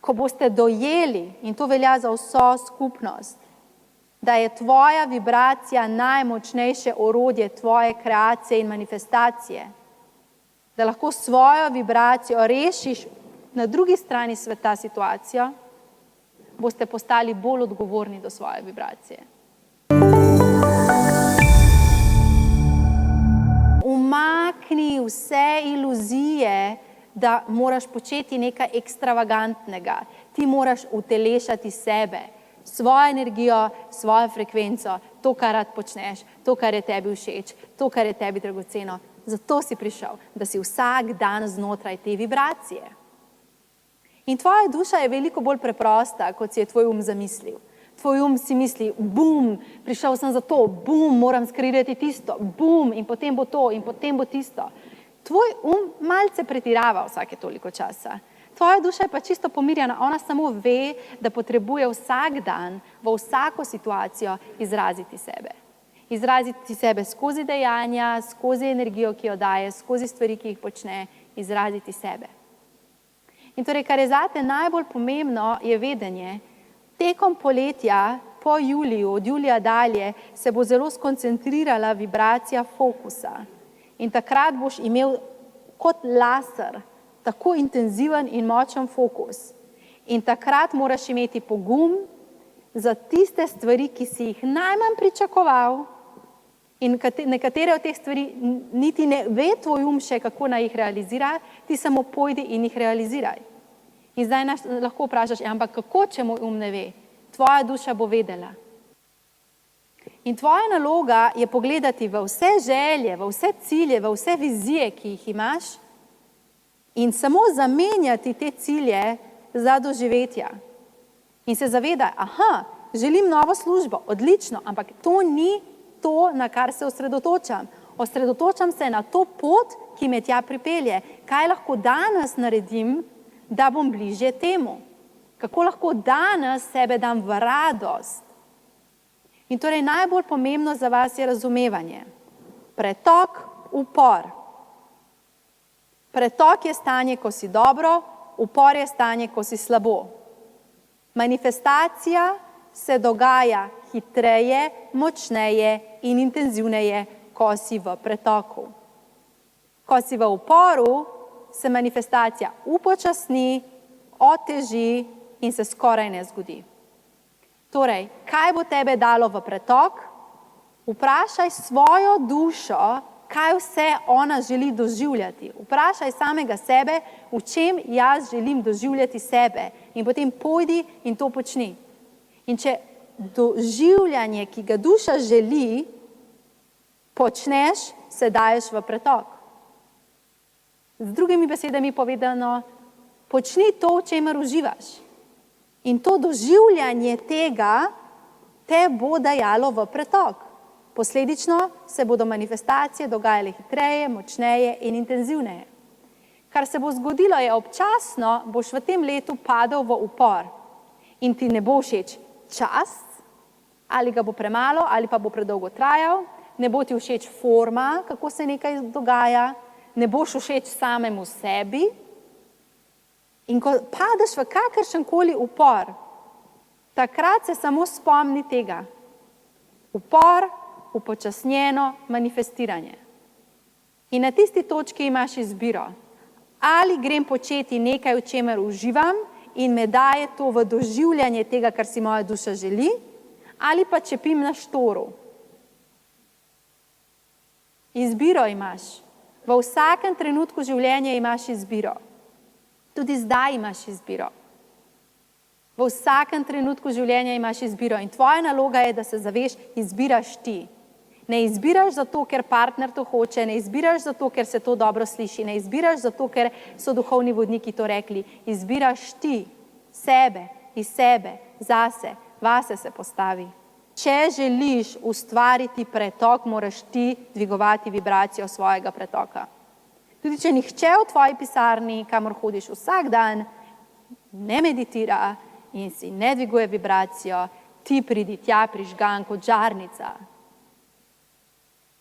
ko boste dojeli, in to velja za vso skupnost, da je tvoja vibracija najmočnejše orodje tvoje kreacije in manifestacije, da lahko svojo vibracijo rešiš na drugi strani sveta situacijo, boste postali bolj odgovorni do svoje vibracije. Umakni vse iluzije, da moraš početi nekaj ekstravagantnega. Ti moraš utelešati sebe, svojo energijo, svojo frekvenco, to, kar rad počneš, to, kar je tebi všeč, to, kar je tebi dragoceno. Zato si prišel, da si vsak dan znotraj te vibracije. In tvoja duša je veliko bolj preprosta, kot si je tvoj zamislil. Tvoj si misli, bum, prišel sem za to, bum, moram skreirati tisto, bum, in potem bo to, in potem bo tisto. Tvoj malce pretirava vsake toliko časa. Tvoja duša je pa čisto pomirjena, ona samo ve, da potrebuje vsak dan, v vsako situacijo izraziti sebe. Izraziti sebe skozi dejanja, skozi energijo, ki jo daje, skozi stvari, ki jih počne, izraziti sebe. In torej, kar je zate najbolj pomembno, je vedenje. Tekom poletja, po juliju, od julija dalje, se bo zelo skoncentrirala vibracija fokusa. In takrat boš imel kot laser tako intenziven in močen fokus. In takrat moraš imeti pogum za tiste stvari, ki si jih najmanj pričakoval, in nekatere od teh stvari niti ne ve tvoj še, kako naj jih realizira, ti samo pojdi in jih realiziraj. In zdaj lahko vprašaš, ampak kako, če moj ne ve? Tvoja duša bo vedela. In tvoja naloga je pogledati v vse želje, v vse cilje, v vse vizije, ki jih imaš, in samo zamenjati te cilje za doživetja. In se zavedaj, želim novo službo, odlično, ampak to ni to, na kar se osredotočam. Osredotočam se na to pot, ki me tja pripelje. Kaj lahko danes naredim, da bom bližje temu? Kako lahko danes sebe dam v radost? In torej najbolj pomembno za vas je razumevanje. Pretok, upor. Pretok je stanje, ko si dobro, upor je stanje, ko si slabo. Manifestacija se dogaja hitreje, močneje in intenzivneje, ko si v pretoku. Ko si v uporu, se manifestacija upočasni, oteži in se skoraj ne zgodi. Torej, kaj bo tebe dalo v pretok? Vprašaj svojo dušo, kaj vse ona želi doživljati. Vprašaj samega sebe, v čem jaz želim doživljati sebe. In potem pojdi in to počni. In če doživljanje, ki ga duša želi, počneš, se daješ v pretok. Z drugimi besedami povedano, počni to, v čemer uživaš. In to doživljanje tega te bo dajalo v pretok. Posledično se bodo manifestacije dogajale hitreje, močneje in intenzivneje. Kar se bo zgodilo je občasno, boš v tem letu padel v upor in ti ne bo všeč čas, ali ga bo premalo, ali pa bo predolgo trajal, ne bo ti všeč forma, kako se nekaj dogaja, ne boš všeč samemu sebi. In ko padeš v kakršenkoli upor, takrat se samo spomni tega. Upor, upočasnjeno manifestiranje. In na tisti točki imaš izbiro. Ali grem početi nekaj, v čemer uživam in me daje to v doživljanje tega, kar si moja duša želi, ali pa čepim na štoru. Izbiro imaš. V vsakem trenutku življenja imaš izbiro. Tudi zdaj imaš izbiro. V vsakem trenutku življenja imaš izbiro in tvoja naloga je, da se zaveš, izbiraš ti. Ne izbiraš zato, ker partner to hoče, ne izbiraš zato, ker se to dobro sliši, ne izbiraš zato, ker so duhovni vodniki to rekli. Izbiraš ti, sebe, iz sebe, zase, vase se postavi. Če želiš ustvariti pretok, moraš ti dvigovati vibracijo svojega pretoka. Tudi če nihče v tvoji pisarni, kamor hodiš vsak dan, ne meditira in si ne dviguje vibracijo, ti pridi tja prižgan kot žarnica.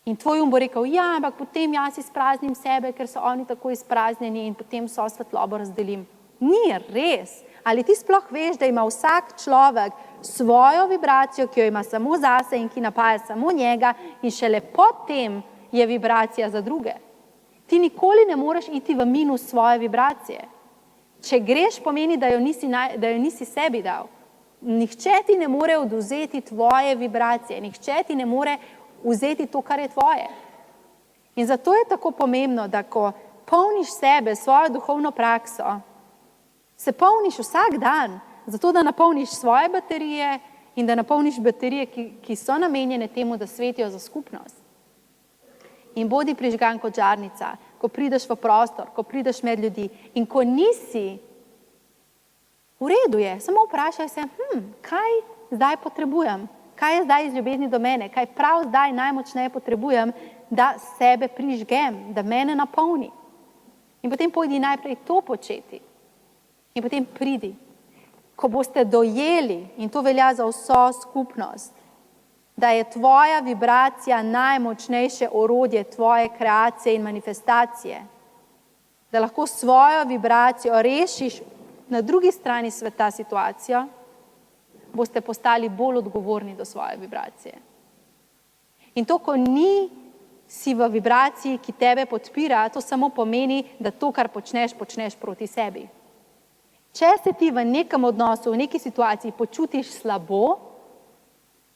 In tvoj bo rekel, ampak potem jaz izpraznim sebe, ker so oni tako izpraznjeni in potem so svetlobo razdelim. Ni res. Ali ti sploh veš, da ima vsak človek svojo vibracijo, ki jo ima samo zase in ki napaja samo njega in šele potem je vibracija za druge. Ti nikoli ne moreš iti v minus svoje vibracije. Če greš, pomeni, da jo nisi sebi dal. Nihče ti ne more odvzeti tvoje vibracije, nihče ti ne more vzeti to, kar je tvoje. In zato je tako pomembno, da ko polniš sebe, svojo duhovno prakso, se polniš vsak dan, zato da napolniš svoje baterije in da napolniš baterije, ki so namenjene temu, da svetijo za skupnost. In bodi prižgan kot žarnica, ko prideš v prostor, ko prideš med ljudi in ko nisi, v redu je, samo vprašaj se, kaj zdaj potrebujem, kaj je zdaj iz ljubezni do mene, kaj prav zdaj najmočneje potrebujem, da sebe prižgem, da mene napolni. In potem pojdi najprej to početi. In potem pridi. Ko boste dojeli, in to velja za vso skupnost, da je tvoja vibracija najmočnejše orodje tvoje kreacije in manifestacije, da lahko svojo vibracijo rešiš na drugi strani sveta situacijo, boste postali bolj odgovorni do svoje vibracije. In to, ko si v vibraciji, ki tebe podpira, to samo pomeni, da to, kar počneš, počneš proti sebi. Če se ti v nekem odnosu, v neki situaciji počutiš slabo,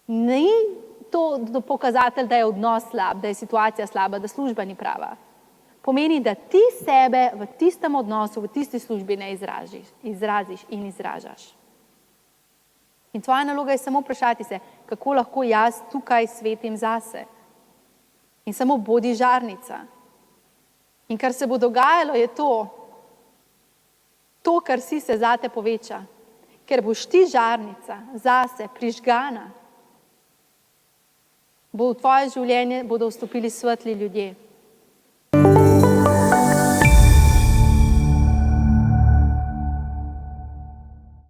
ni to pokazatelj, da je odnos slab, da je situacija slaba, da služba ni prava. Pomeni, da ti sebe v tistem odnosu, v tisti službi ne izraziš in izražaš. In tvoja naloga je samo vprašati se, kako lahko jaz tukaj svetim zase. In samo bodi žarnica. In kar se bo dogajalo, je to, kar si se zate poveča. Ker boš ti žarnica zase prižgana, bo v tvoje življenje bodo vstopili svetli ljudje.